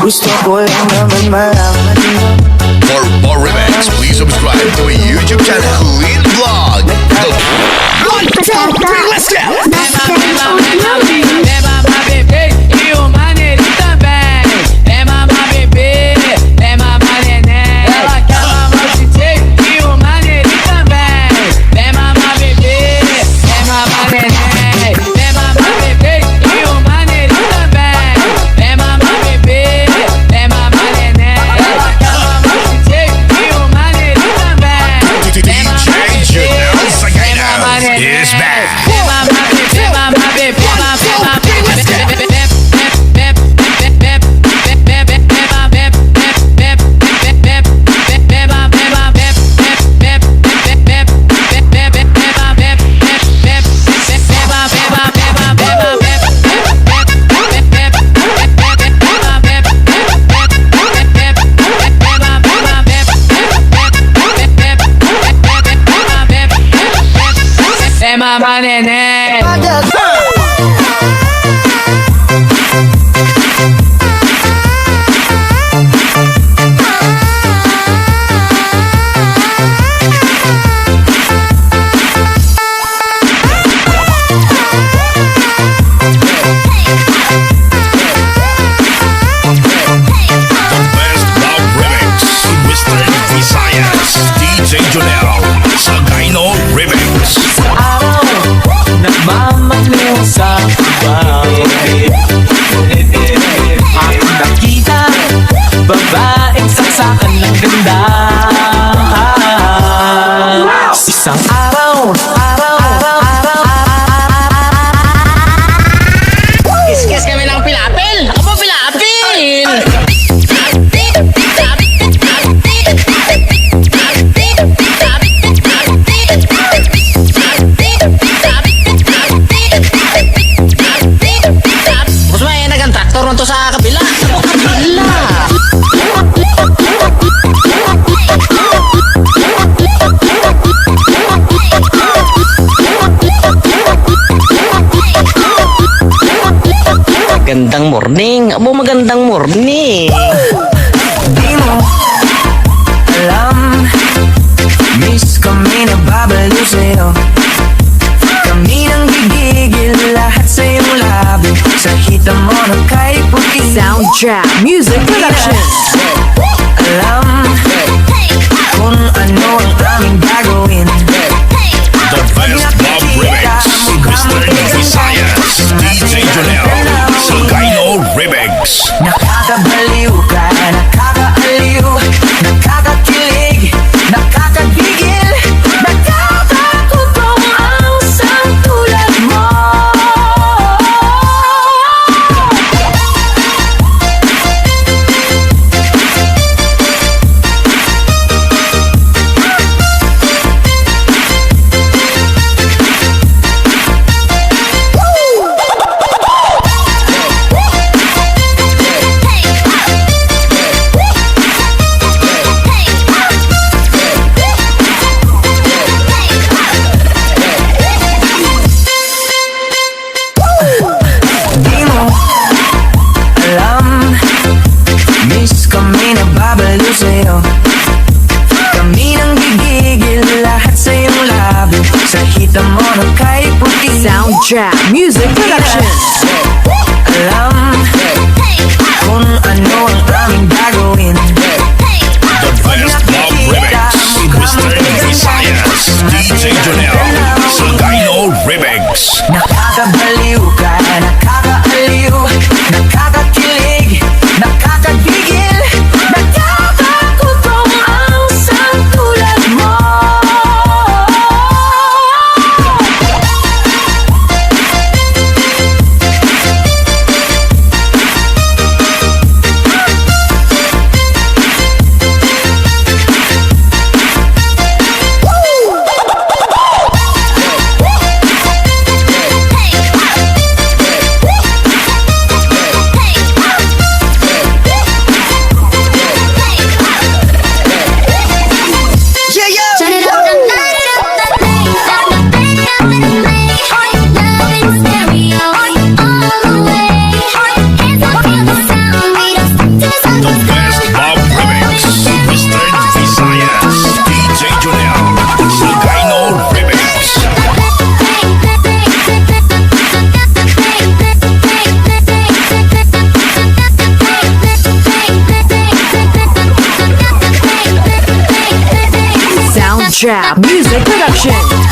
Gusto ko lang naman malaman mo. For more remix, please subscribe to my YouTube channel, Lean Vlog. Let's go! Is back. Mama nene. Nagmamaliw sa bahay. Ang nakita, babaeng saksakan ng ganda. Isang araw Kiss kami ng pilapil. Ako po pilapil. Traktor to sa kabila. Magandang morning. Abo, magandang morning. Di mo alam, miss kami na babaliw sa'yo. Kami nang gigigil lahat sa iyong labi. Sa hita mo na kahit puti. Soundtrack Music Production. Alam kung ano ang aming gagawin. The best pop remix, Mr. Visayas, DJ Jonel, Sagayno Remix. Nakakabaliw ka, nakakaaliw, nakakakilig, nakakagigil, nakakakutong ang isang tulad mo. Di mo alam, miss kami na babaliw sa'yo. Kami nang gigigil lahat sa iyong labi. Sa hita mo na kahit puti. Soundtrack Music Production. Alam kung ano ang aming gagawin. The best pop remix, Mr. Visayas, DJ Jonel, Sagayno Remix. Nakakabaliw ka, nakakaaliw, nakakakilig, nakakagigil, nakakakutong ang isang tulad mo. Soundtrap Music Production.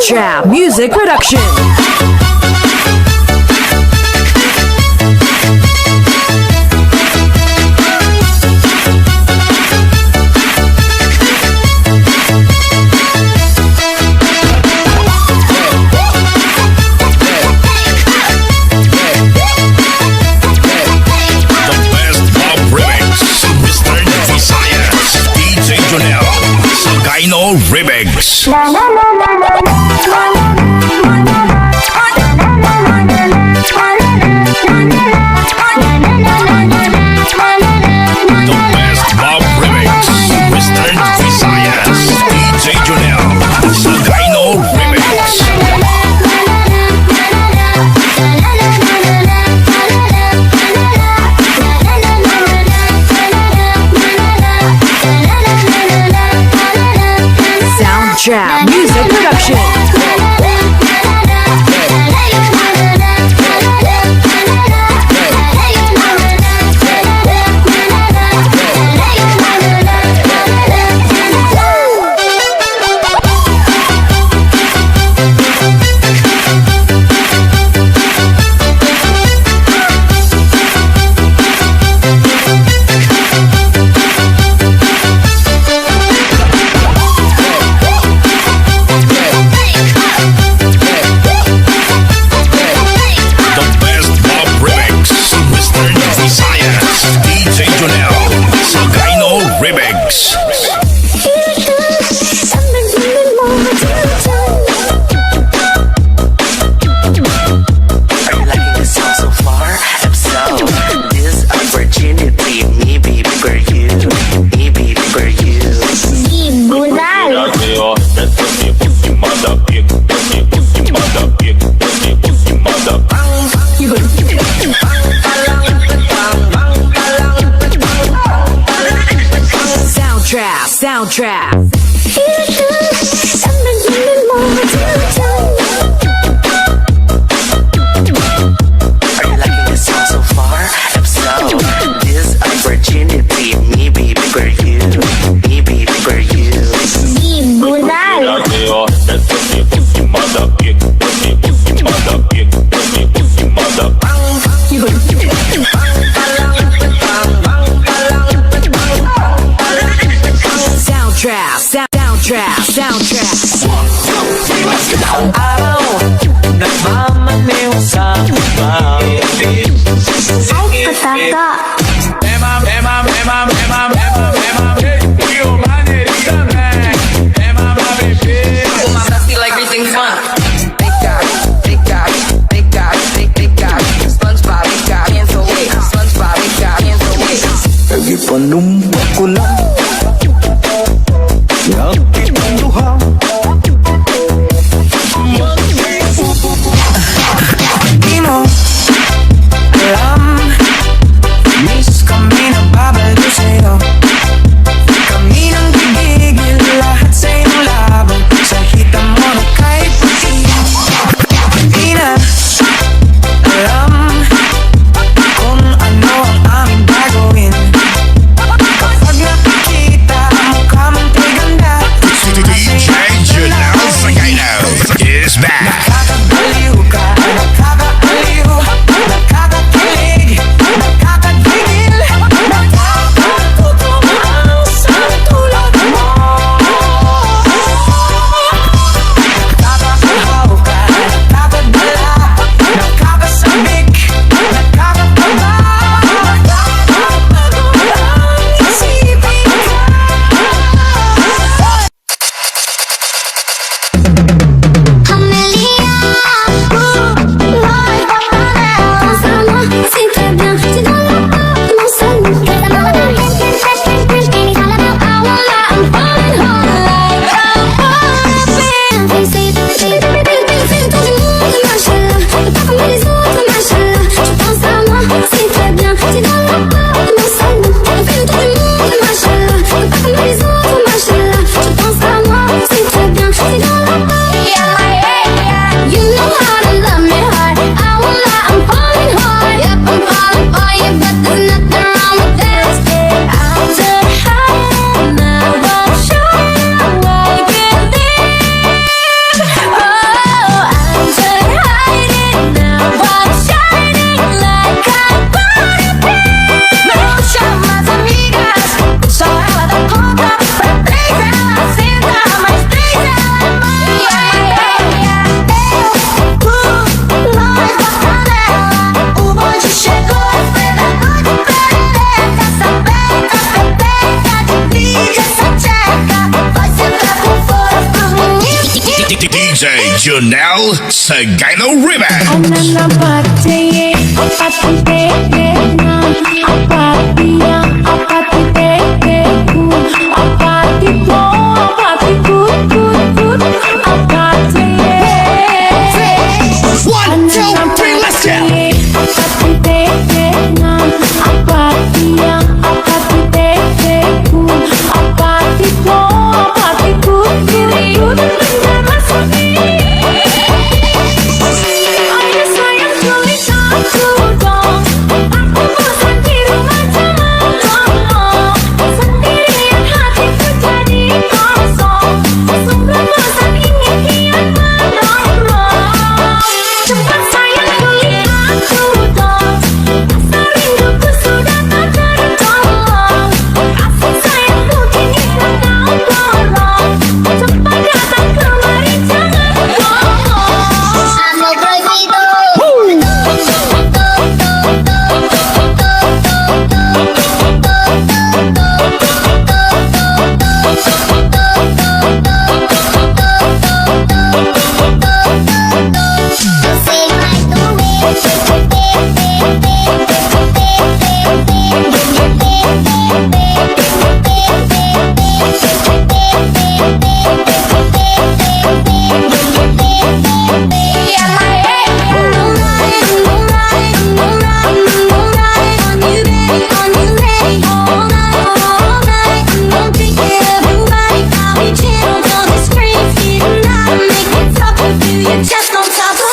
Soundtrap Music Production. Remix. Soundtrap Music Production. Soundtrap. Are you liking this song so far? If so, this opportunity, me baby for you, me baby for you. Soundtrap. DJ Junel Sagano Remix. Apa titik apa dia apa titikku apa tipu apa tikut apa titik 1, 2, 3, let's go. apa dia apa titikku apa tipu apa tikut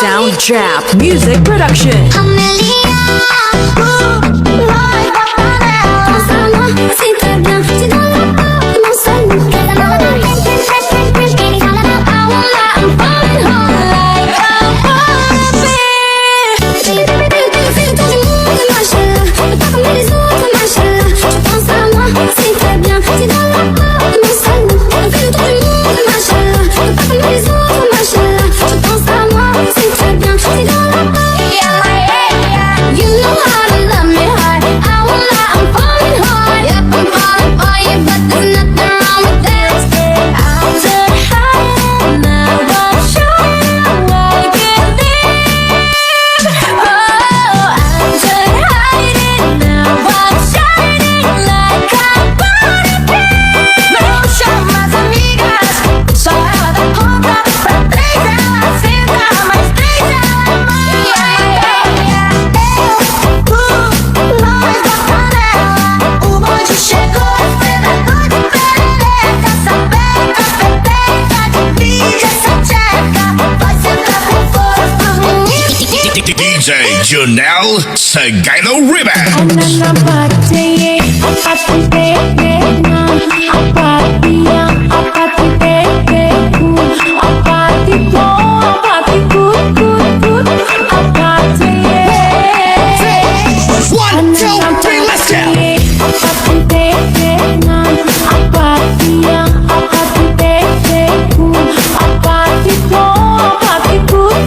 Soundtrap Music Production. DJ Junel Sagano Remix. apa titik apa dia apa titikku apa tipu apa tikut apa titik 1, 2, 3, let's go. apa dia apa titikku apa tipu apa tikut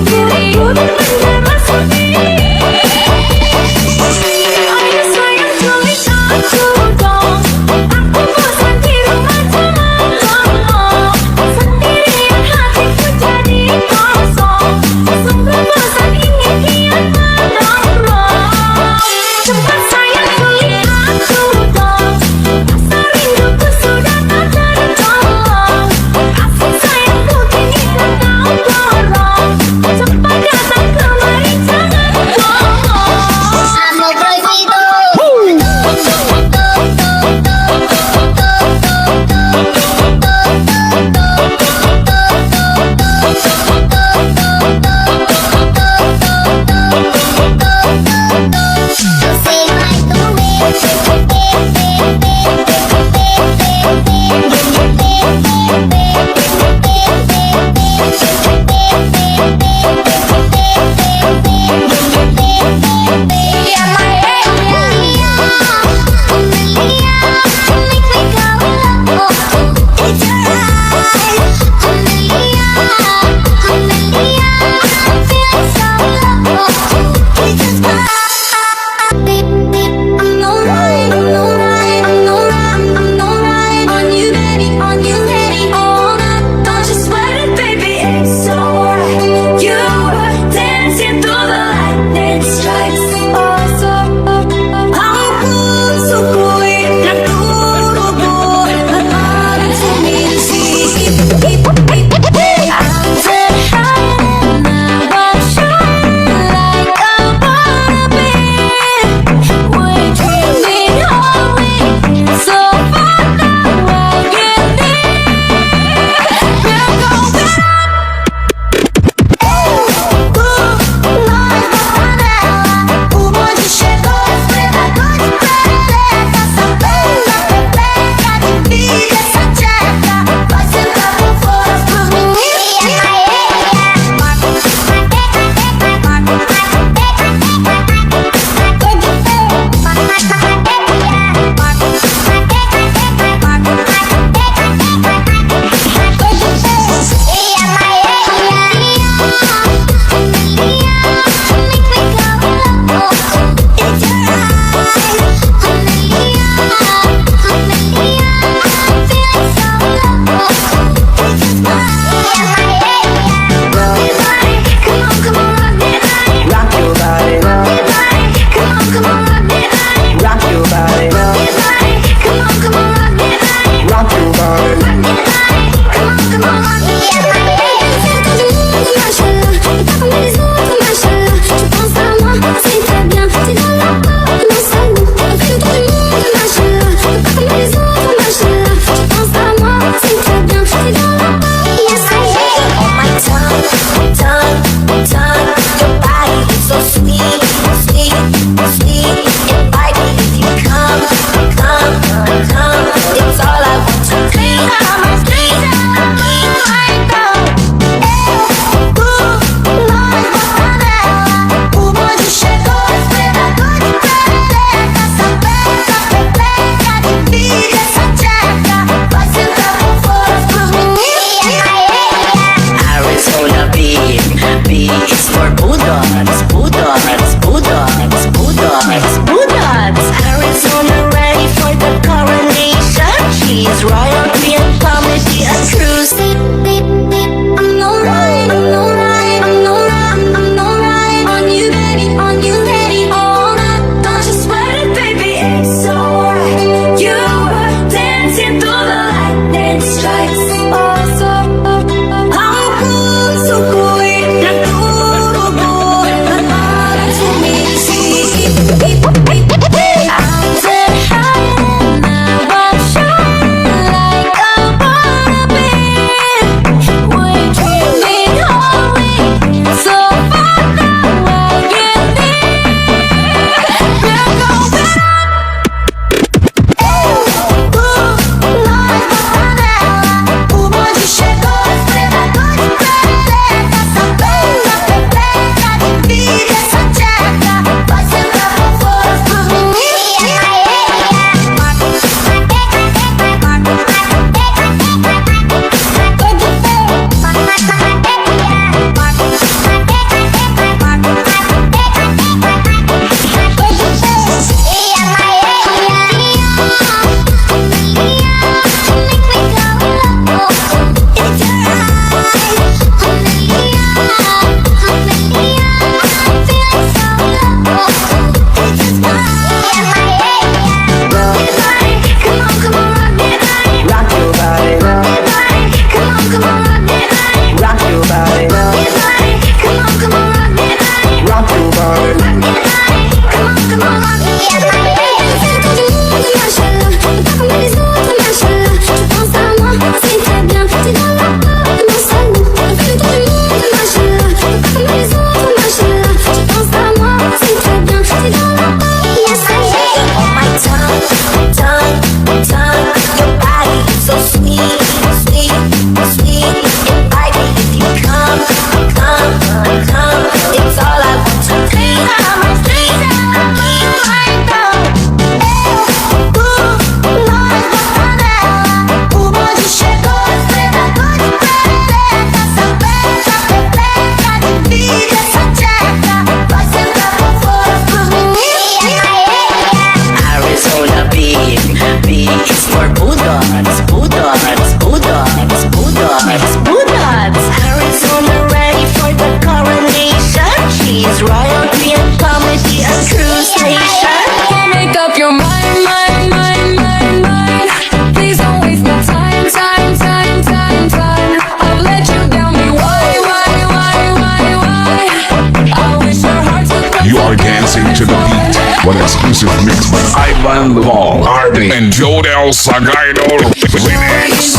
You are dancing to the beat. One exclusive mix by Ivan Laval, Arby, and Jodel Sagaido Remix.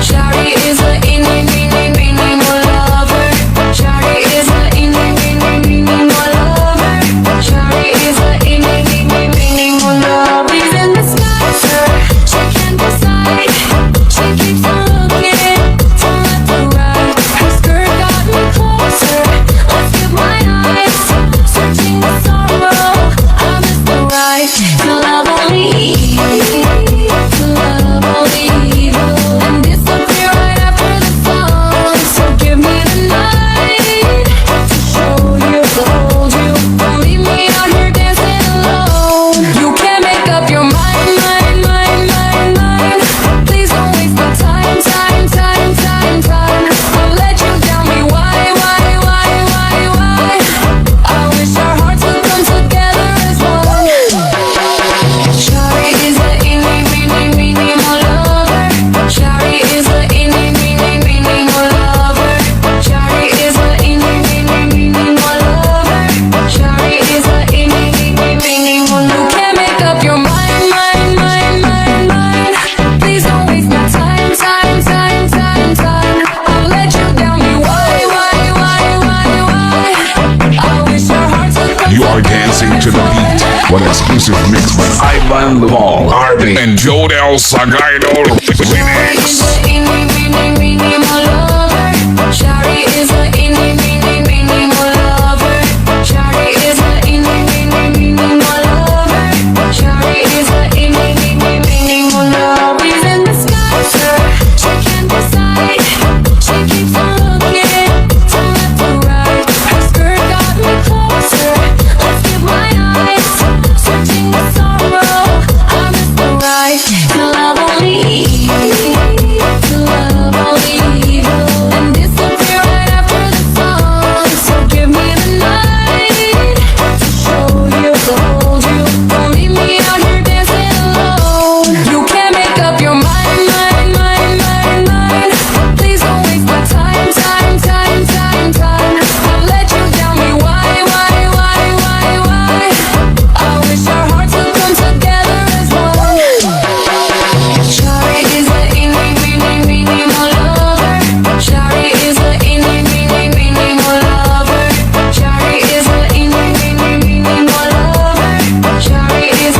Shawty is a more lover. Shawty is a more lover. Shawty is a more lover. He's in the sky, sir. She can't decide. She keeps on looking to left to right. Her skirt got me closer. Let's give my eyes searching the sorrow. I miss the right to love only evil, to love only evil, and disappear right after the sun. So give me the night to show you, to hold you. Don't leave me out here dancing alone. You can't make up your mind. Please don't waste my time. I've let you down, me why? I wish our hearts would come together as one. Shawty is a more lover. Shawty is a more lover. Shawty is a more lover. Shawty is a more. You can't make up your mind. Please don't waste my time. I've let you down, me why? I wish our hearts would come. You are dancing to the beat. One exclusive mix by Ivan Laval, Arby, and Jodel Sagaido Remix. Shawty is a more lover. Shawty is a more lover. Shawty is a more lover. He's in the sky, sir. She can't decide. She keeps on looking to left to right. Her skirt got me closer. Let's give my eyes searching the sorrow. I miss the right to love only evil, to love only evil, and disappear right after the sun. So give me the night to show you, to hold you. Don't leave me out here dancing alone. You can't make up your mind. Please don't waste my time. I've let you down, me why? I wish our hearts would come together as one. Shawty is a more lover. Shawty is a more lover. Shawty is a more lover. Shawty is a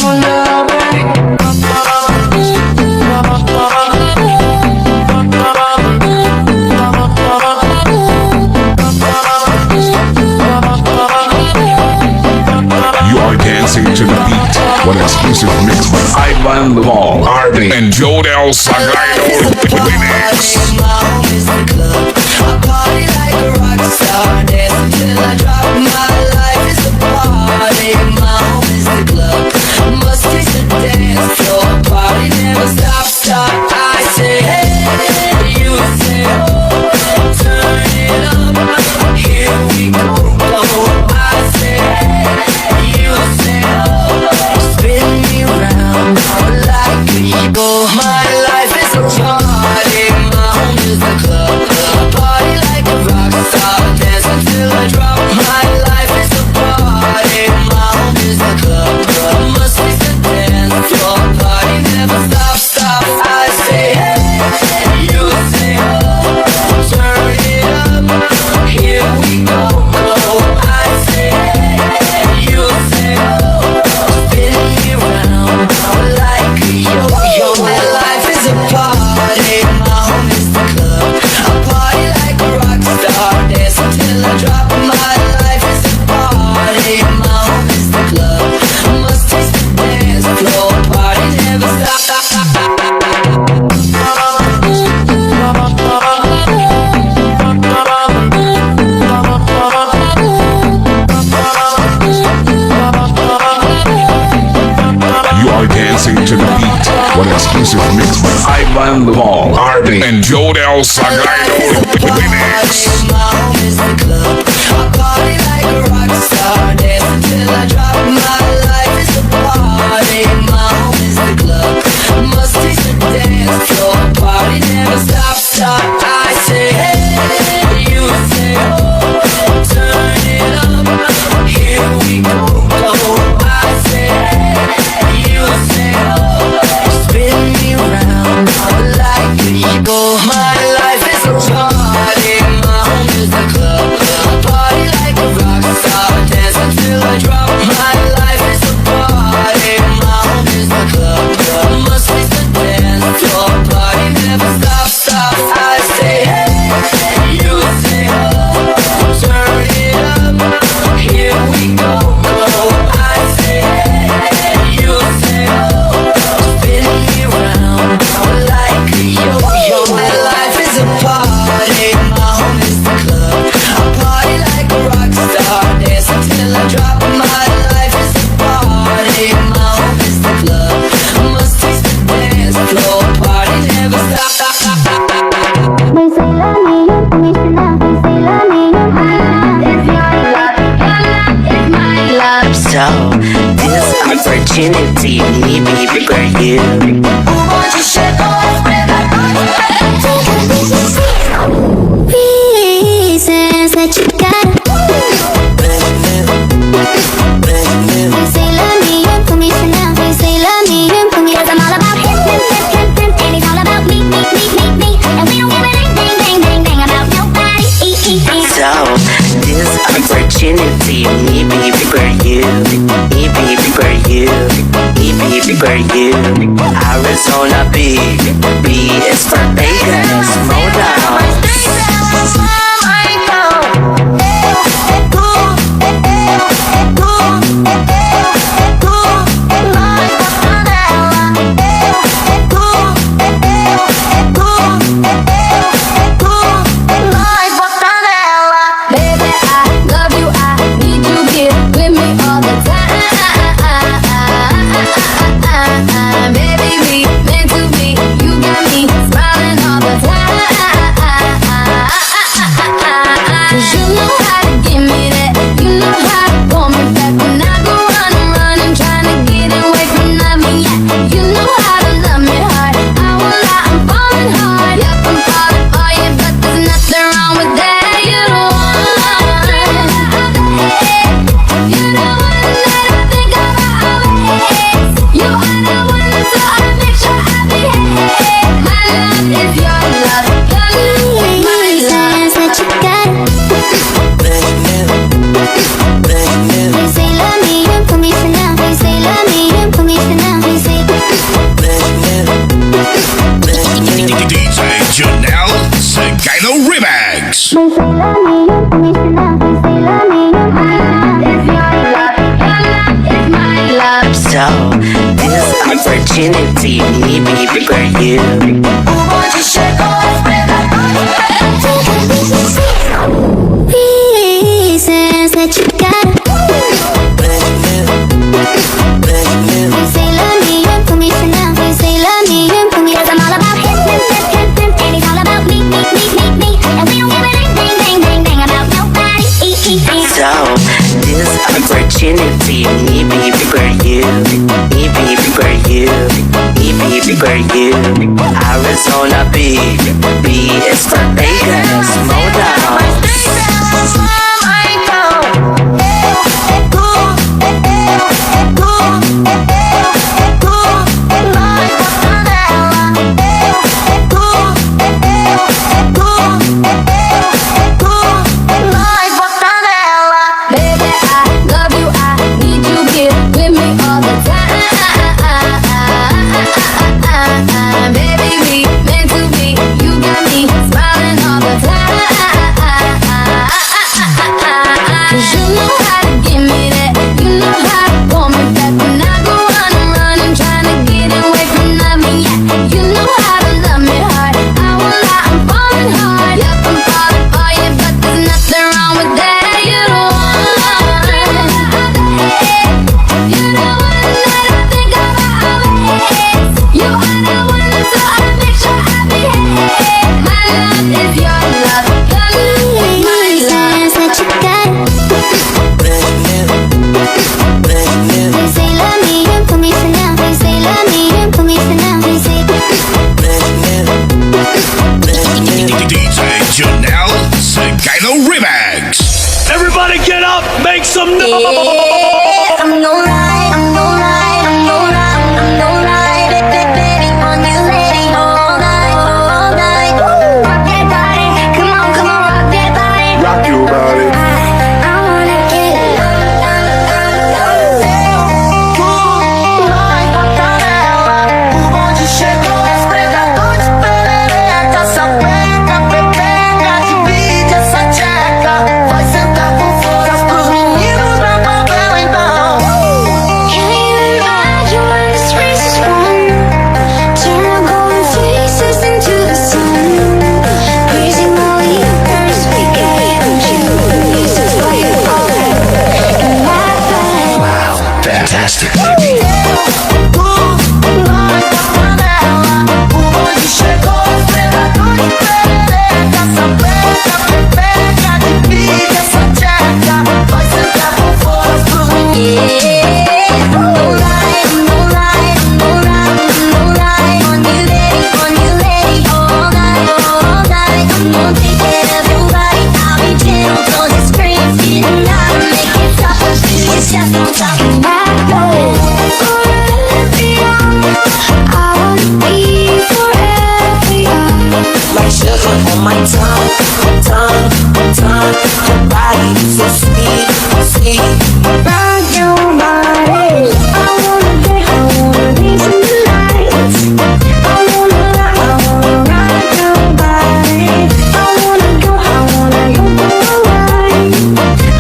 more lover. You are dancing to the beat. One exclusive mix by Ivan Laval, Arby, and Jodel Sagaido Remix. My home is the club. I party like a rock star. Dance until I drop. My life is a party. My home is the club. Must taste the dance floor. Party never stop. I say hey, you say oh. Turn it up. Here we go. I say hey, you say oh. Spin me round like a yo. My life is a party. My home is the club. I party like a rock star. Dance until I drop. My life is a party. My home is the club. Must be the dance floor. Party never stop. I say hey, you say oh. Turn it up. Here we go. I say hey, you say oh. Spin me round like a yo-yo. My life is a party. My home is the club. I party like a rock star. Dance until I drop. My life is a party. My home is the club. Must taste the dance floor. Party never stop. You are dancing to the beat. One exclusive mix by Ivan Laval, Arby, and Jodel Sagaido Remix. My home is the club. I party like a rock star. Dance until I drop. My life is a party. My home is the club. Must taste the dance floor. Party never stop. I say hey, you say So, this opportunity, me baby for you. Won't you shake off with that reasons that you got. You say love me, you put me for now. You say love me, you put me. 'Cause I'm all about him, and he's all about me. And we don't give a dang about nobody. So, this opportunity, me baby for you. Me baby for you. Me baby for you. Arizona B is for Vegas. Budots. So, this opportunity, me baby for you. Won't you shake off with that reasons that you got. You say love me, you put me for now. You say love me, you put me. 'Cause I'm all about him, and he's all about me. And we don't give a dang about nobody. So, this opportunity, me baby for you. Me baby for you. Me baby for you. Arizona B is for Vegas. Budots. Everybody get up, make some noise. I'm no lie, I'm no lie, I'm no lie, I'm no lie. Baby, on you lady all night, all night. Rock that body, come on, rock that body. Rock your body. I wanna get Vai sentar com força pros meninos da favela. body so sweet, sweet. Rock your body. I wanna dance in the lights. I wanna rock your body. I wanna go for a ride.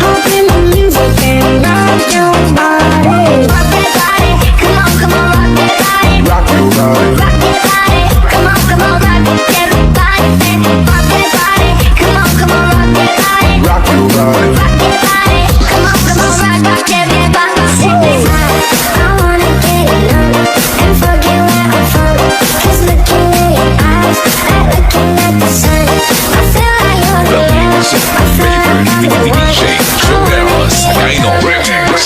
Hop in the music and rock your body. Rock that body, come on, rock that body. Rock your body. Rock that body, come on, rock that body. Rock that body, come on, rock that body. Rock your body. Rock that body, come on, rock that body. I wanna get low and forget where I'm from. 'Cause looking at your eyes, like looking at the sun. I feel like you're the one. I feel like I'm the one. Joel Sagayno Remix.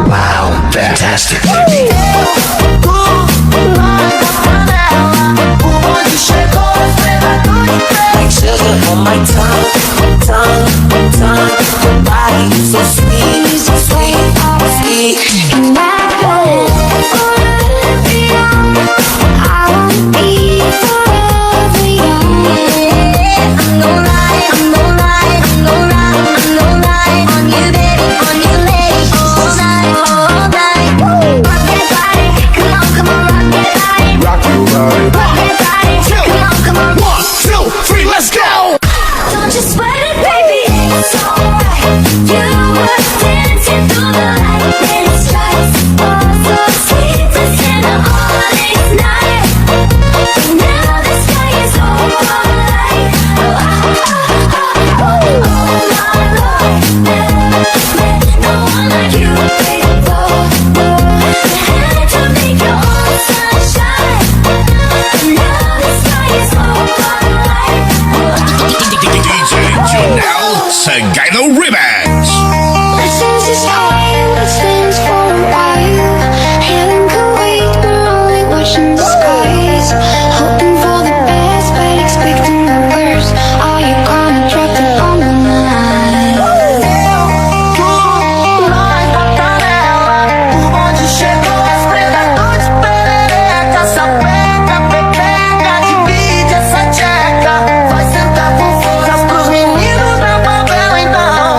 Wow, fantastic. Like sugar on my tongue, your body so sweet, so sweet, sweet. And I forever young. I wanna be forever young. I'm no lie, I'm no lie, I'm no lie, I'm no lie. On you, baby, on you, lady, all night, all night. Rock that body, come on, rock that body. Rock your body. Rock that body, come on. 1, 2, 3, let's go! Don't you sweat it, baby, it's alright. You were dancing through the lightning strikes. Oh, so sweet to stand up all this night. And now the sky is overlight. Oh, my Lord, never met no one like you before. You had to make your own sunshine. And now the sky is overlight. DJ Joel Sagayno Remix. Since it's time, it stands for a while. Heaven could wait, we're only watching the skies. Hoping for the best, but expecting the worst. Are you gonna drop the bomb on the line? Onde chegou as predatores perereca. Essa peca, pepeca, divide essa tcheca. Vai sentar com força pros meninos da favela então.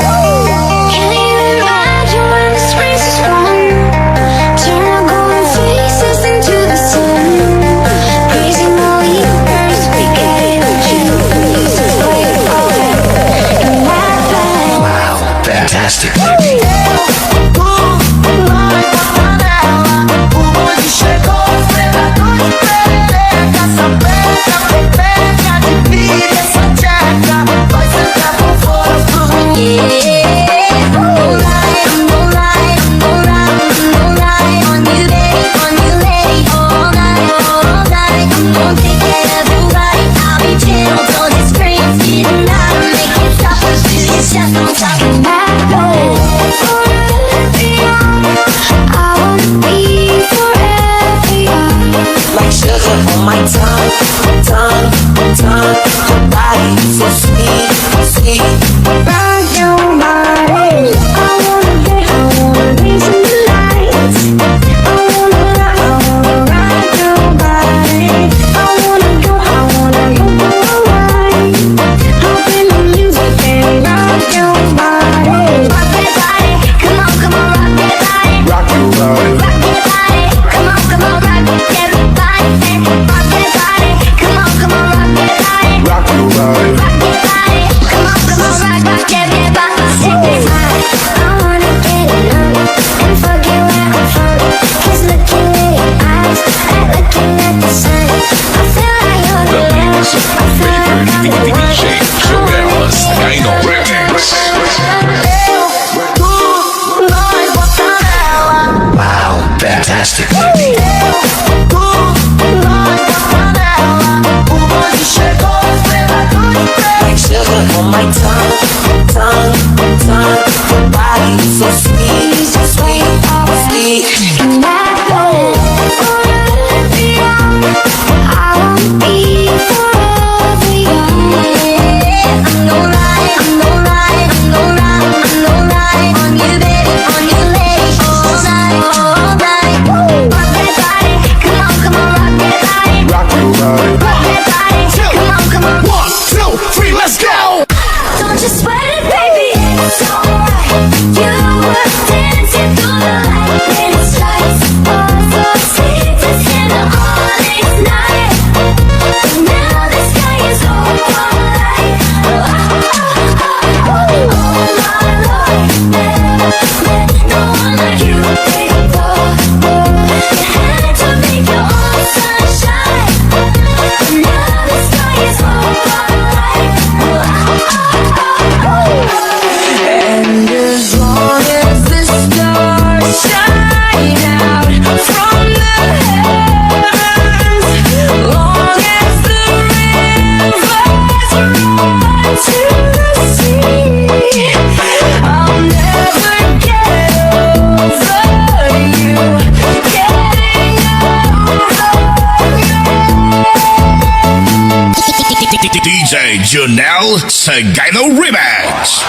DJ Janelle Sagano Remix.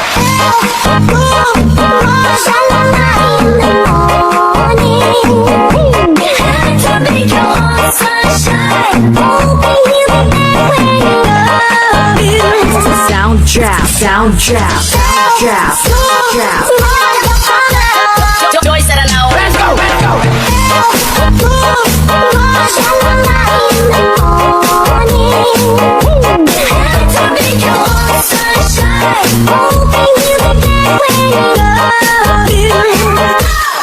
Sound trap, sound trap, trap, trap. Joy said hello. Let's go, let's go.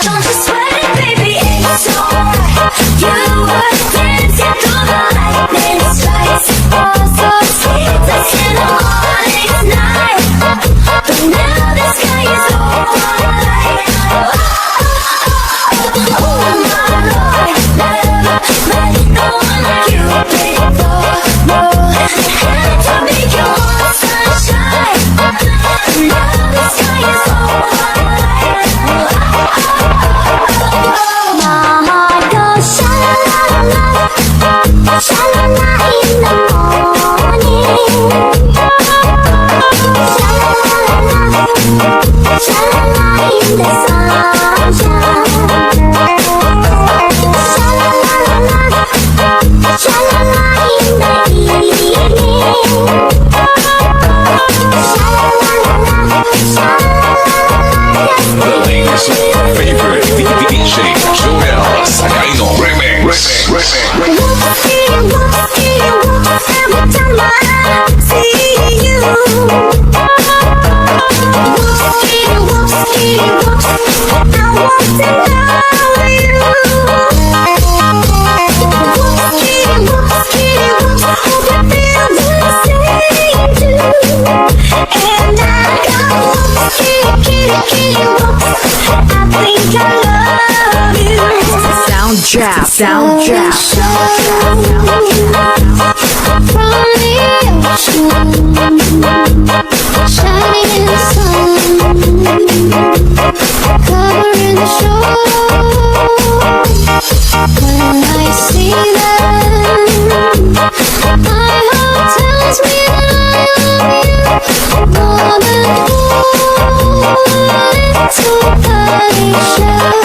Don't you sweat it, baby, it's alright. You were dancing through the lightning strikes. Oh, so sweet, that's in the morning night. But now the sky is alright. Oh my Lord, never met no one like you before. No, had to make your heart sunshine. Now the sky is alright. My heart goes sha-la-la-la-la, sha-la-la in the morning. Sha-la-la-la-la, sha-la-la in the sunshine. Sha-la-la-la-la, sha-la-la in the evening. Sha-la-la-la-la, sha-la-la-la-la. Building's favorite DJ Janelle Sagano Remix. Every time I see you, I want to know you. Hope you feel the same too. And I go I think I love you. Sound trap, sound trap, sound trap. From the ocean, shining in the sun, covering the shore. When I see them, my heart tells me that I love you more than little shows.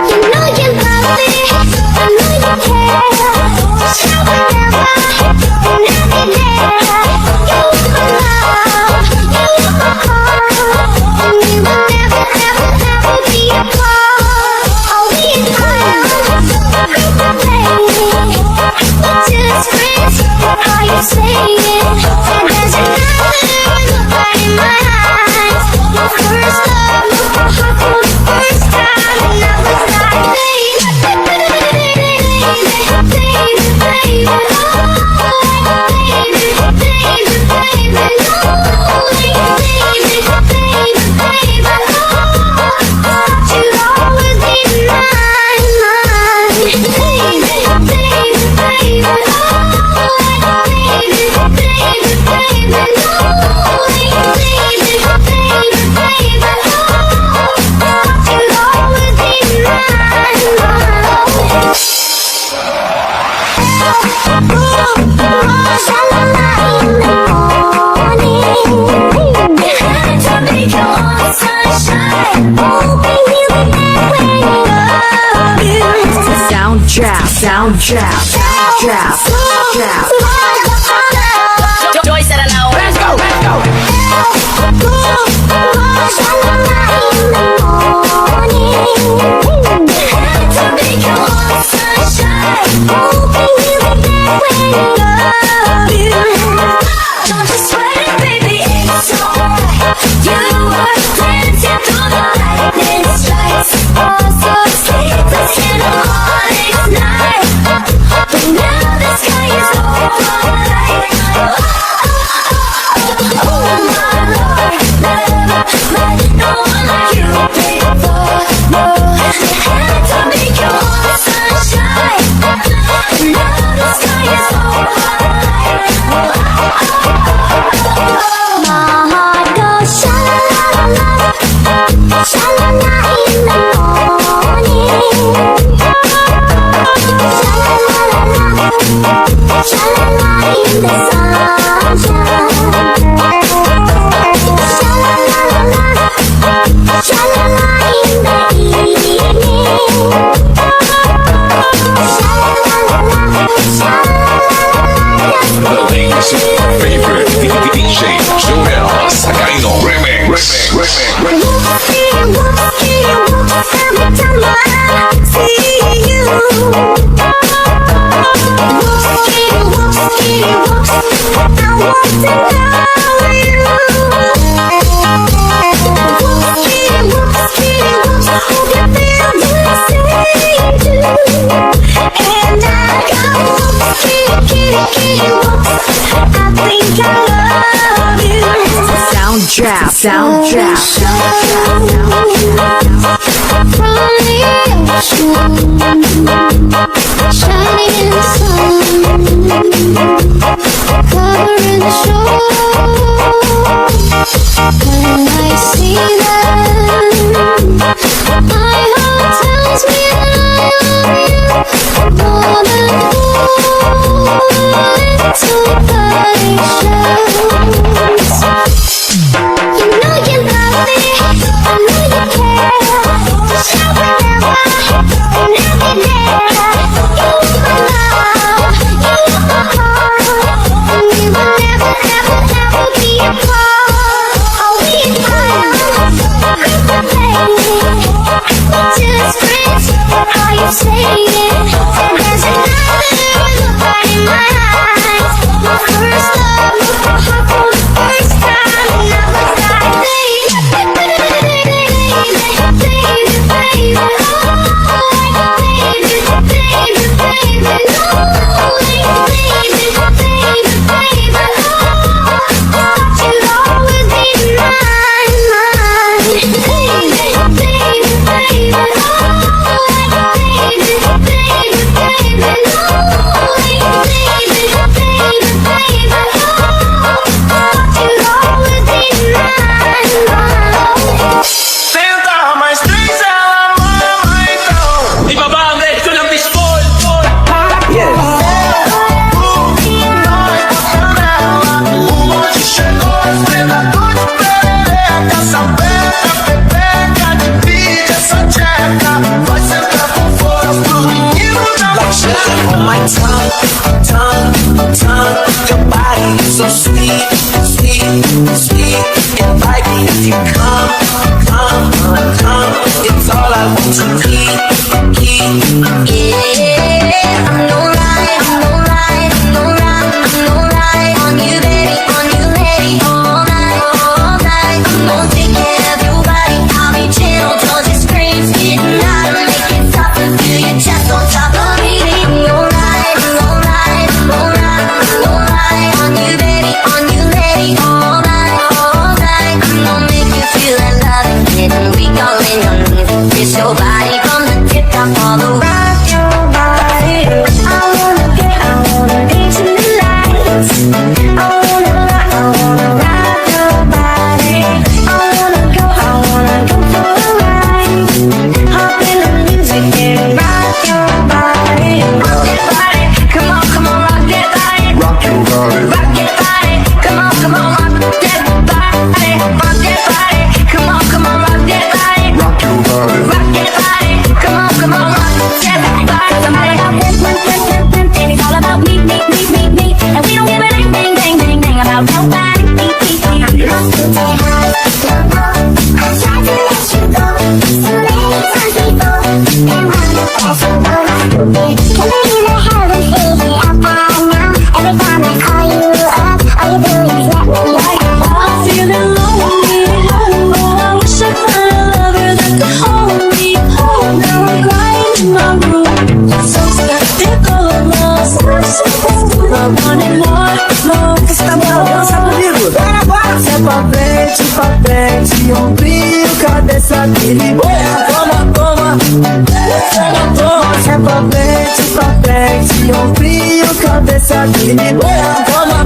You know you love me, I know you care. So whenever and every day, you are my love, you are my heart, and we will never, ever, ever be apart. Oh, we are, baby, just friends, how you say it. And there's another look in my eyes. My first love, my heart for the first time, and I was like, Sound trap, sound trap, trap, trap. Joy said hello. Let's go, let's go. Don't you sweat it, baby, it's alright. You were dancing through the lightning strikes. Oh, so sleepless in the morning night. But now the sky is over. The latest favorite DJ Budots Remix. Every time I see you, I want to know you. Hope you feel the same too. And I go kitty, I think I love you. Sound trap, sound trap. From the ocean, shining in the sun, covering the shore. When I see them, my heart tells me I love you more than little body shows. You know you love me, I know you care. Show whenever and every day. You are my love, you are my heart, and we will never, ever be apart. Oh, we are, baby. Just brings how you say it. And there's another look in my eyes. My first love, my heart for the first time, and I was like, Senta mais três, ela mama então. Ibaba ang red ko ng baseball. O bonde chegou, estrela do perereca. Sapeca, pepeca, divide essa tcheca. Vai sentar com força pro menino da Like sugar on my tongue. Your body is so sweet. Invite me if you come. It's all I want to keep. Yeah, I'm no lie on you, baby, all night. I'm gonna take care of your body. I'll be chill till you scream, getting out and make it stop and feel your chest on top of me. I'm no lie on you, baby, all night. I'm gonna make you feel that love and getting weak all in your knees. Kiss your body from the tip top all the way. Rock your body. I wanna get to the lights. I wanna rock your body. I wanna go for a ride. Hop in the music and rock your body. Rock that body, come on, rock that body. Rock your body. Rock that body, come on, rock that body. Rock that body, come on, rock that body. Rock your body. Rock that body, come on, rock that body. Somebody got this, and it's all about me. And we don't give a dang about nobody. I'm so tired, I tried to let you go so many times before. And when the pressure on my bed, can I hear the heaven singing up by now? Every time I call you up, all you do is let me know. I'm feeling lonely. I wish I found a lover that could hold me. Now I'm crying in my room, so skeptical of love. I wanted more. Você tá me dançando comigo? Se é pra frente, ombrinho, cabeça, aquele toma. Se é pra frente, ombrinho, cabeça, aquele toma.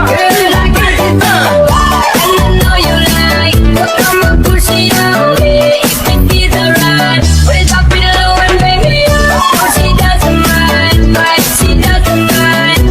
Girl, I got it and I know you like. I'ma push it on me if it feels alright. Put it up in low and bring me up. Oh, she doesn't mind, she doesn't mind.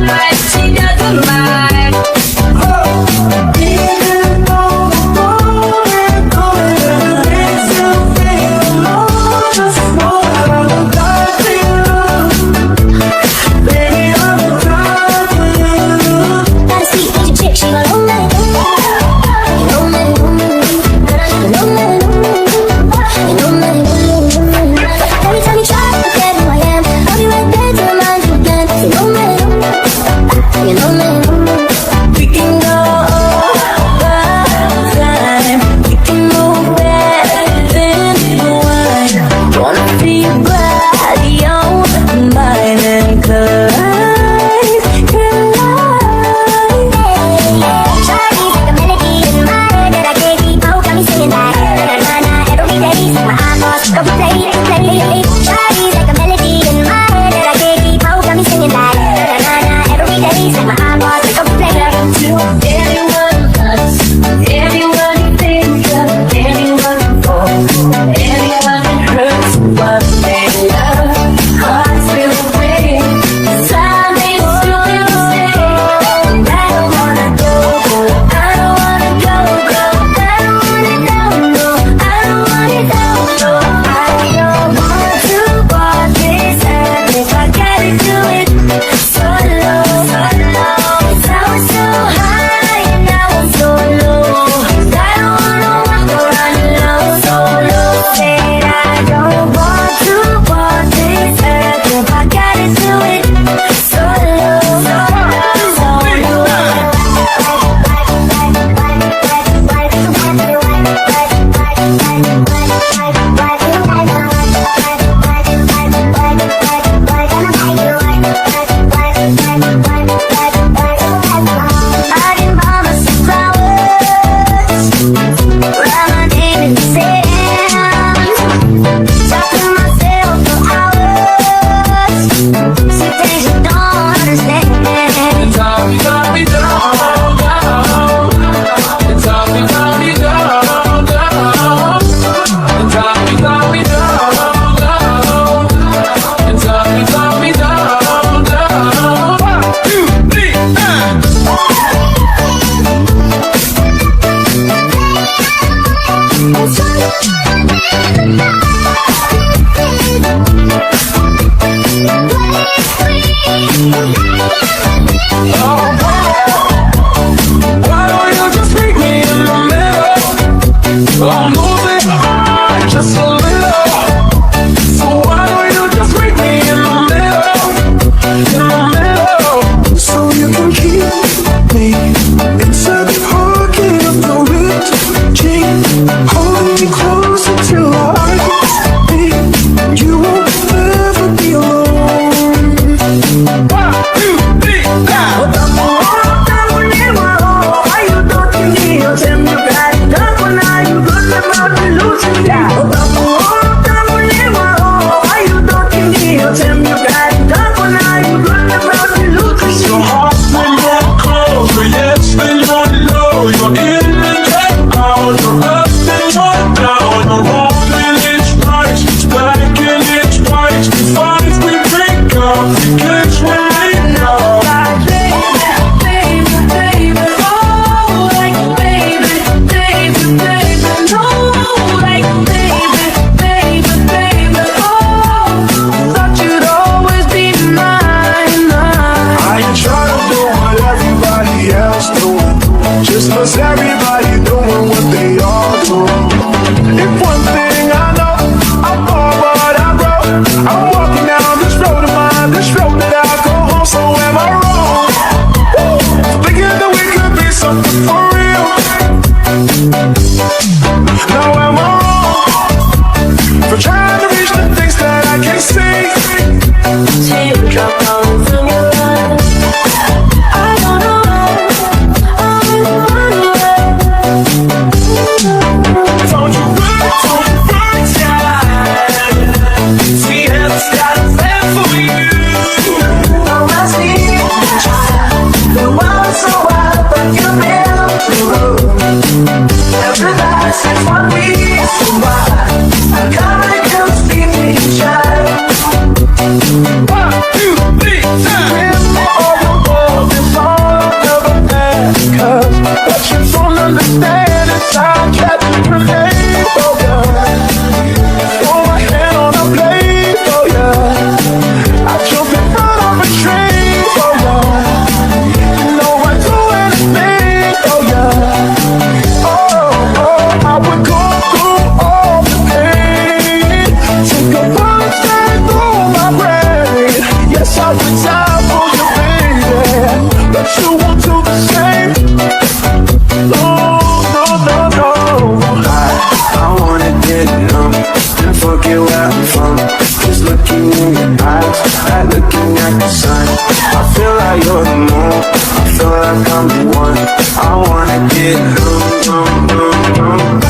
get numb, numb, numb, numb.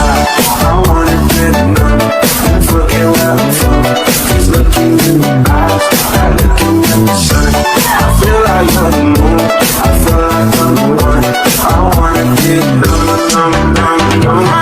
I wanna get numb. And forget where I'm from. Just looking in the eyes, not looking in the sun. I feel like you're the moon. I feel like I'm the one. I wanna get numb, numb, numb, numb.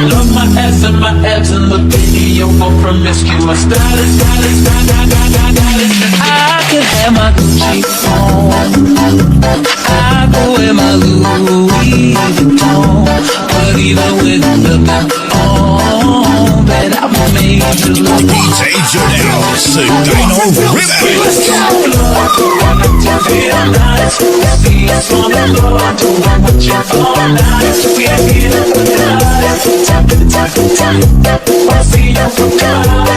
Love my ass and my abs and look baby, you're more promiscuous. Stylist. I could have my Gucci on. I go wear my Louis Vuitton. But even with the back on, bet I will make you look. DJ Jodel, Seguino feel nice. See us on the floor, do I want you all night? We are here for tonight. Time. I see you for time.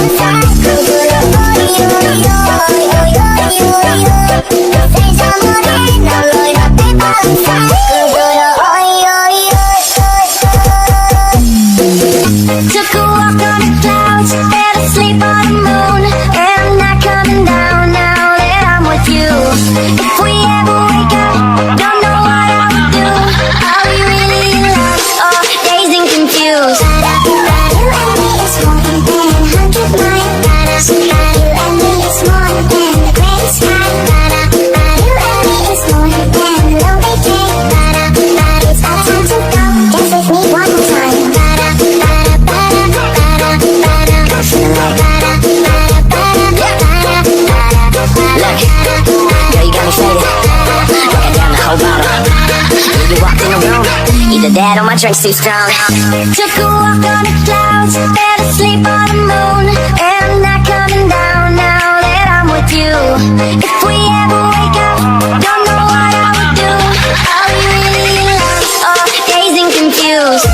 It's that, oh my drink's too strong. Took a walk on the clouds, fell asleep on the moon, and I'm not coming down now that I'm with you. If we ever wake up, don't know what I would do. Are we really in love or dazed and confused?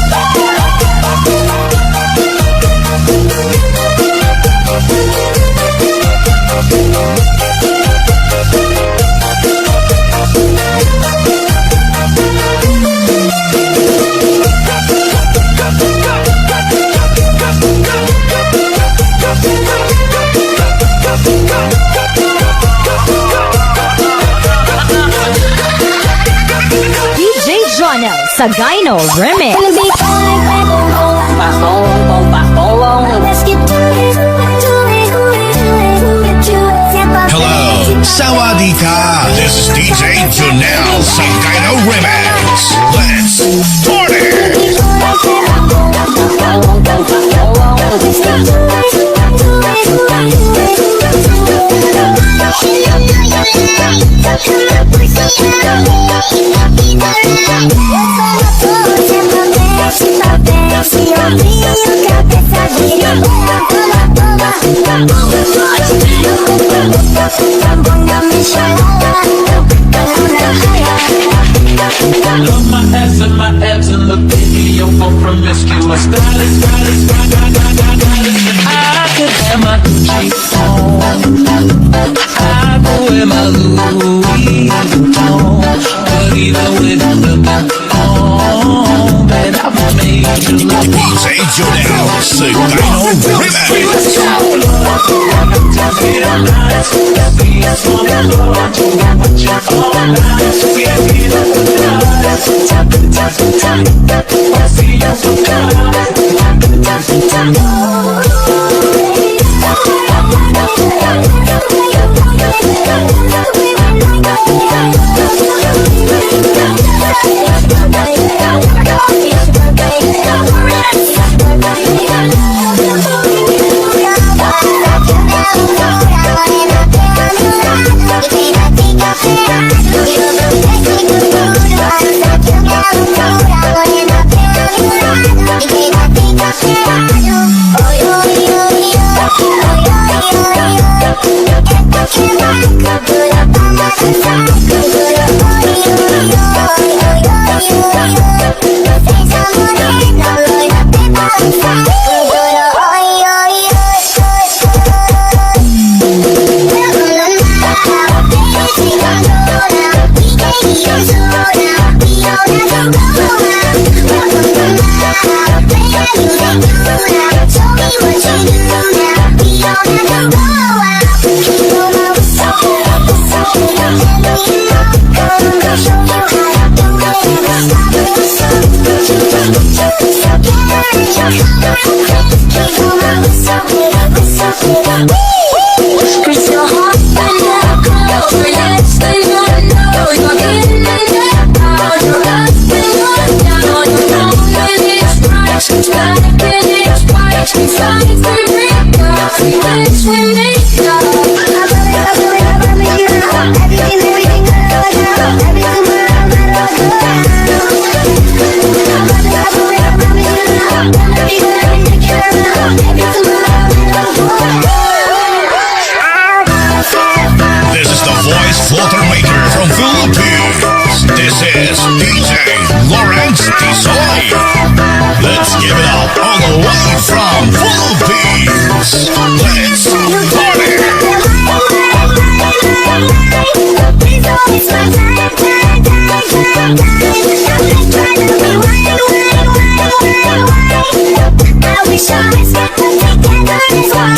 DJ Jonel Sagayno Remix. Gonna be fine, let's get to it. Hello, Sawadika. This is DJ Jonel Sagayno Remix. Let's party. Love my ass and my abs and the baby, you're more promiscuous. Stylist. I could have my Gucci on. I go wear my Louis Vuitton. But even with the on, man, I've made you look. DJ Jonel Sagayno Remix. This is the voice floater maker from Philippines. This is DJ Lawrence Tisoy. Let's give it up all the way from Philippines. Let's party. I wish I was together is why.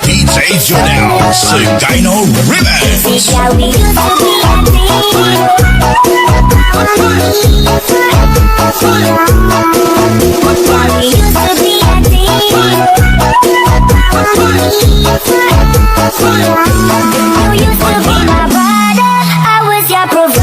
DJ Jonel, Segano Remix. DJ Jonel, Segano Remix. Yeah, we used to be a You used to be my brother, I was your provider.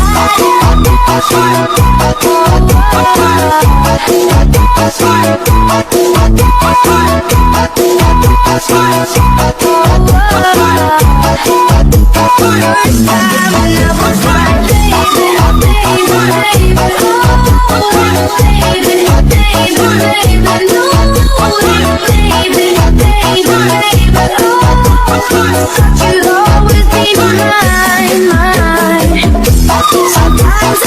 You'll always be mine. Sometimes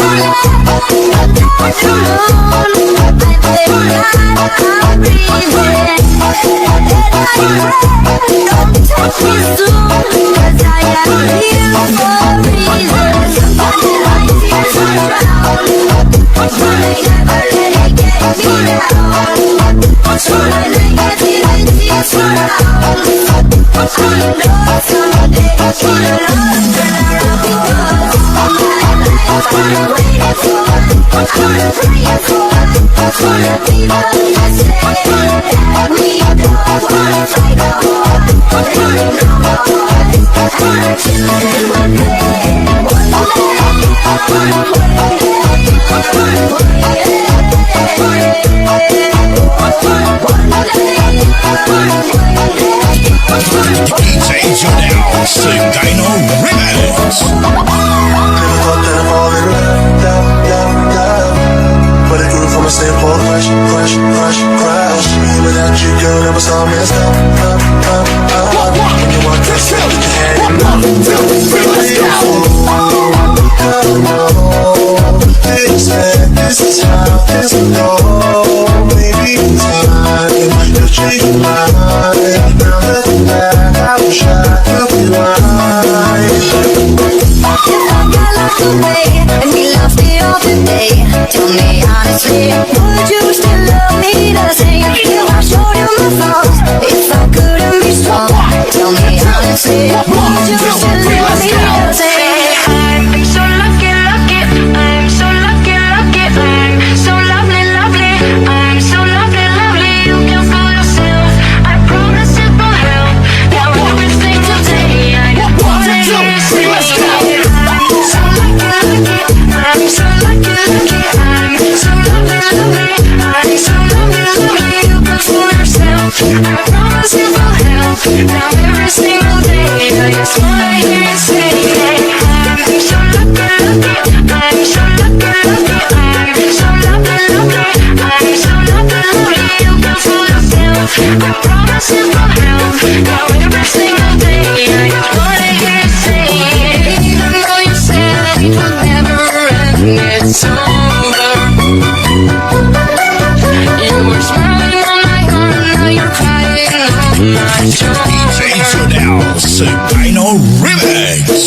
one day thought that I'd fall in love. But it grew from a simple crush. Me without you, girl, never saw messed up. When you walked in, you had it. This is how this will go. Maybe in time you'll change your mind. Now looking back, I wish I could be right. If I got lost away and we lost it all today, tell me honestly, would you still love me the same? If I showed you my flaws, if I couldn't be strong, tell me honestly, would you still love me the same? I'm so lucky, I'm so lucky, I'm so lovely, I'm so lovely, you can fool yourself, I promise it will help. Now everything today, I just wanna hear you say, I'm so lucky, I'm so lucky, I'm so lovely, I'm so lovely, you can fool yourself, I promise it will help. Now every single day, I just wanna hear you say, I'm so lucky, I'm so lucky, I'm so lovely, I'm so lovely, you can fool yourself, I promise it will help. Now every single day, I just wanna hear you say, even though you said it will never end, it's over. You were smiling on my arm, now you're crying on my shoulder. DJ Jodel's Sagino Remix.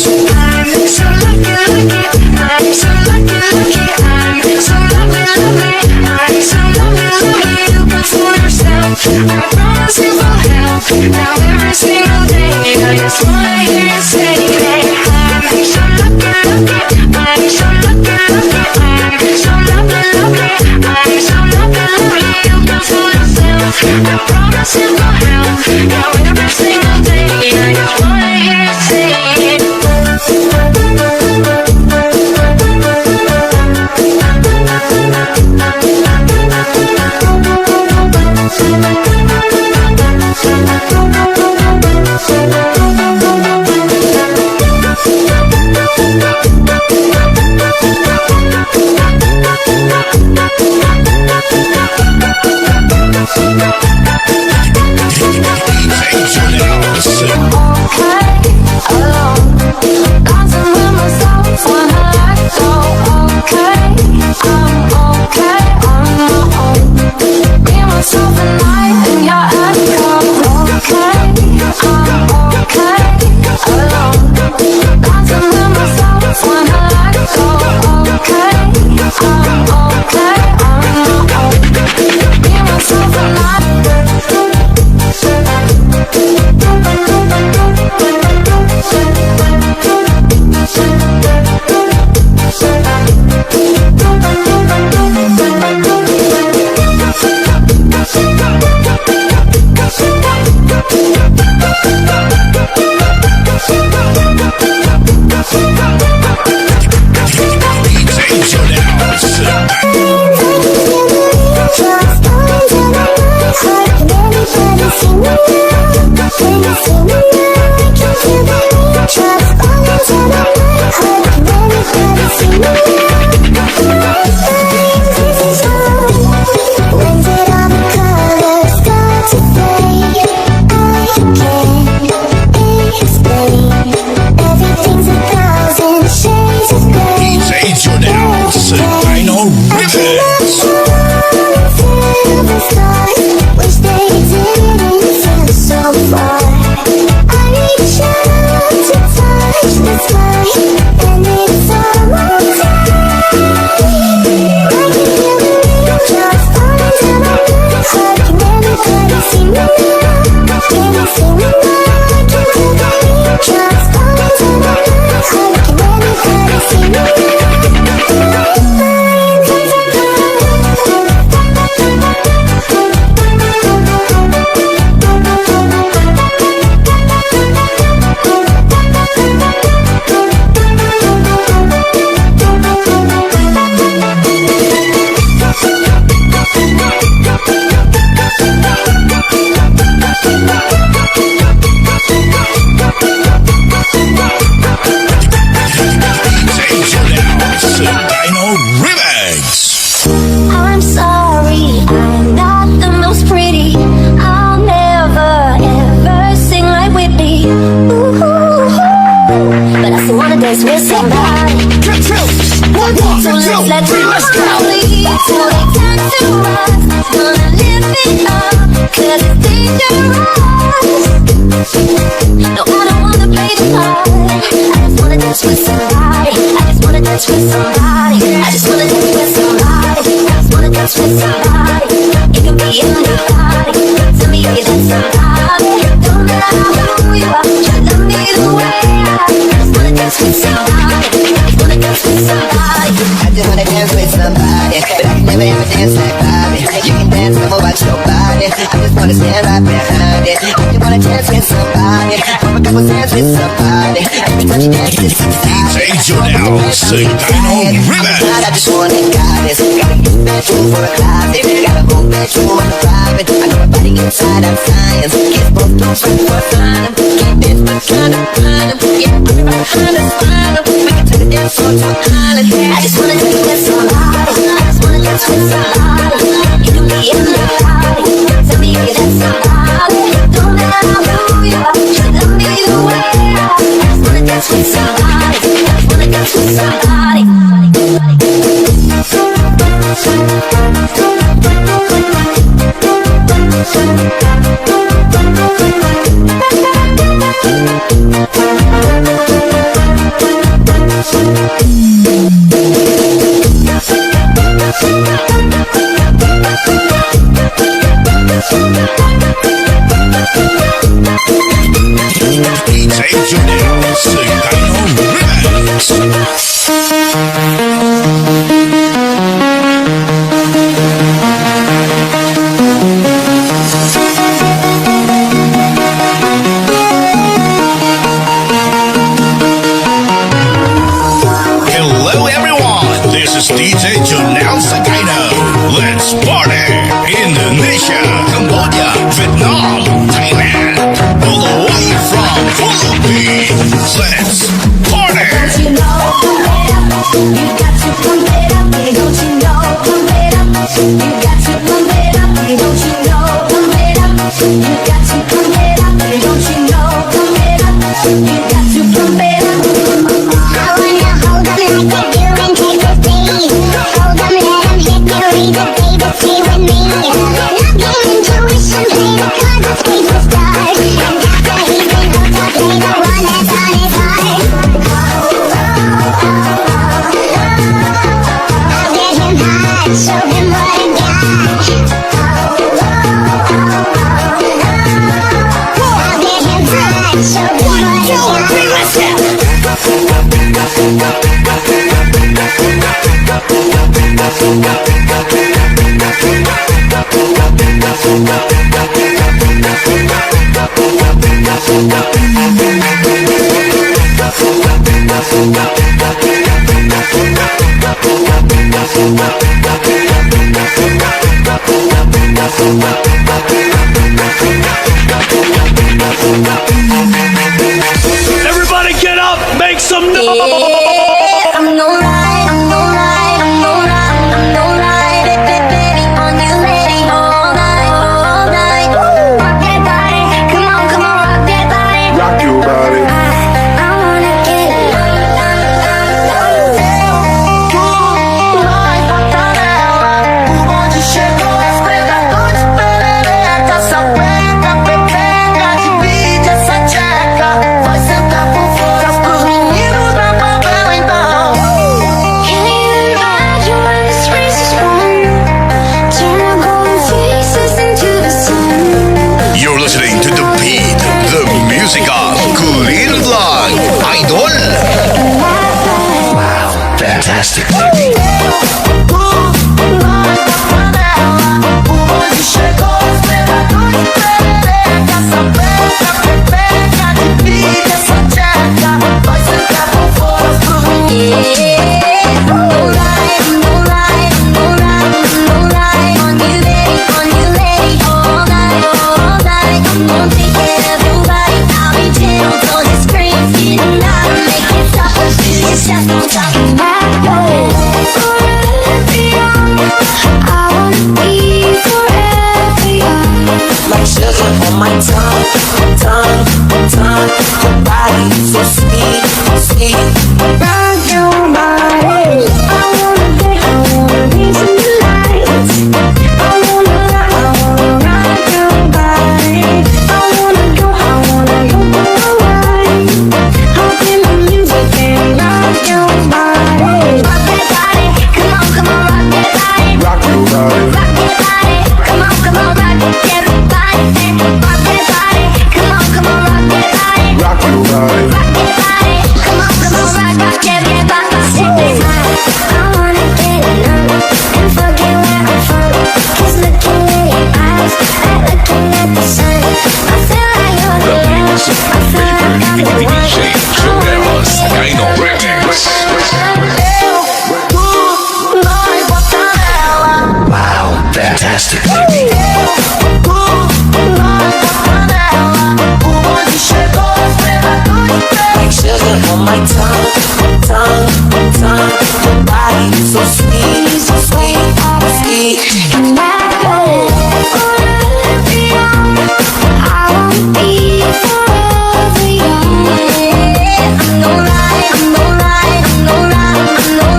dance with somebody. So let's go. Till they turn to us. Gonna live it up, 'cause it's dangerous. No, I don't wanna play the part. I just wanna dance with somebody. I just wanna dance with somebody. I just wanna dance with somebody. I just wanna dance with somebody. It could be anybody. Tell me you're that somebody. Don't matter who you are, just love me the way I just wanna dance with somebody. I just wanna dance with somebody. I just wanna dance with somebody, but I can never ever dance like Bobby. You can dance, never watch your body. I just wanna stand right behind it. I just wanna dance with somebody, have a couple dance with somebody. Every time you dance with somebody, DJ Jonel, sing Dino Remix. I just wanna goddess. Gotta get bedroom for a closet. Gotta go bedroom on the private. I know my body inside out science. Kids both do free for fun. Can't dance but kinda find them. Yeah, I'm right behind us, find them. We can take a dance floor to an island. I just wanna dance with somebody. I just wanna dance with somebody. You can be anybody. Tell me you're that somebody. Don't matter who you are, just love me the way I just wanna dance with somebody. I just wanna dance with somebody. DJ Jonel, sing Dino Remix. Hello everyone, this is DJ Jonel Sakino. Let's party! Indonesia, Cambodia, Vietnam, Thailand, all the way from Philippines. Let's party! Don't you know, pump it up. You got to pump it up. Don't you know, pump it up. You got to pump it up. Don't you know, pump it up. You got to pump it up. Don't you know, pump it up. You got to pump it up. I wanna hold 'em like they do and take the lead. Hold 'em, let 'em hit you, lead the baby, stay with me. Not getting intuition, play the cards, let's play for stars. And after he's been hooked up, play the one that's on his heart. I'll get him hot, show him what I got. I'll get him hot, show him what I Everybody get up, make some noise. Yeah, I'm no lie, I'm no lie, I'm no lie, I'm no lie, baby, on you lady all night, all night. Ooh, rock that body, come on, rock that body. Rock your body. I wanna get it. You're listening to The Beat, the music of Kulin Vlog, Idol. Wow, fantastic. I wanna be forever rock your body. I wanna be some lights. I wanna rock your body. I wanna go away. Hop in the music and rock your body. Rock that body, come on, rock that body. Rock your body. Rock that body, come on, rock that body. Rock that body, come on, rock that body. Rock your body. Rock that body, come on, rock that body. I wanna get enough and forget where I'm from. 'Cause looking in your eyes, like looking at the sun. I feel like you're the love. I feel like I'm the one. Wow, fantastic, baby. Like sugar on my tongue. Your body so sweet, sweet. And I wanna be young. I wanna be forever young. I'm no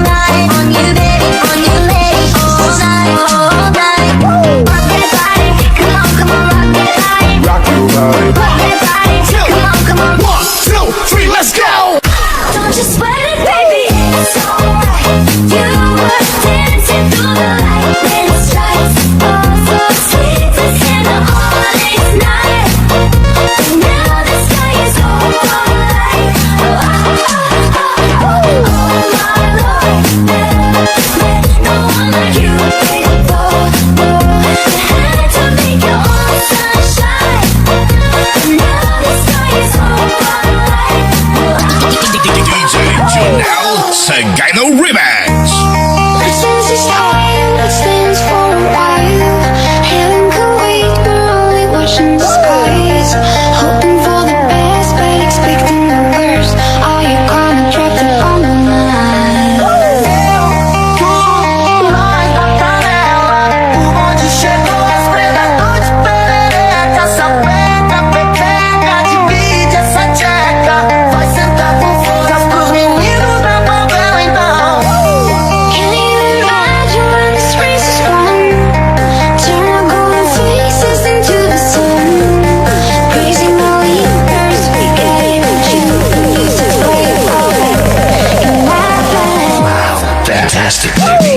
lie on you, baby, on you, lady, all night. Rock that body, come on, rock that body. Rock your body. Rock that body, come on. 1, 2, 3, let's go! Don't you sweat it, baby, it's alright. You were dancing through the lightning strikes. Oh, so sweet to spend the holidays night. And now the sky is alright. Oh, my Lord, no one like you before. You had to make your own sunshine. And now the sky is alright. DJ Janelle Sagino Remix. This is a sky that stands for a while. Heaven could wait, we're only watching the skies. Hoping for the best, but expecting the worst. Are you gonna drop the bomb on the line? Can't even imagine when this race is won. Turn our golden faces into the sun. Crazy believers, we get it, but you used to play it all in my plan. Wow, fantastic, baby.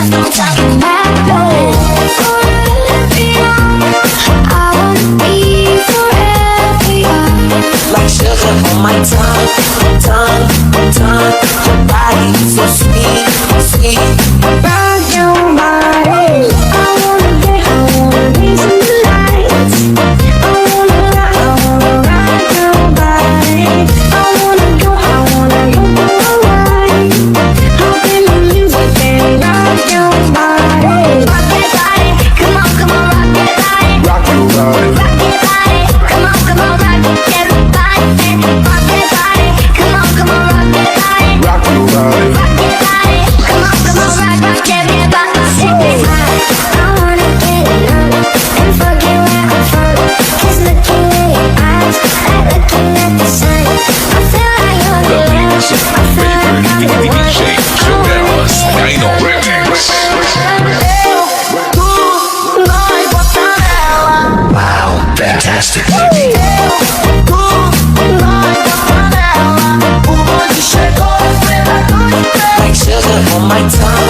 I'm talking about forever young. I wanna be forever young. Like sugar on my tongue. Your body so sweet. Rock your body. I wanna be some lights. I wanna rock your body. I wanna go away. Hop in the music and rock your body. Rock that body, come on, rock that body. Rock your body. Rock that body, come on, rock that body. Rock that body, come on, rock that body. Rock your body. Rock that body, come on, rock that body. I wanna get enough and forget where I'm from. 'Cause looking in your eyes, like looking at the sun. I feel like you're the love. I feel like I'm the one. Wow, fantastic, baby. Like sugar on my tongue.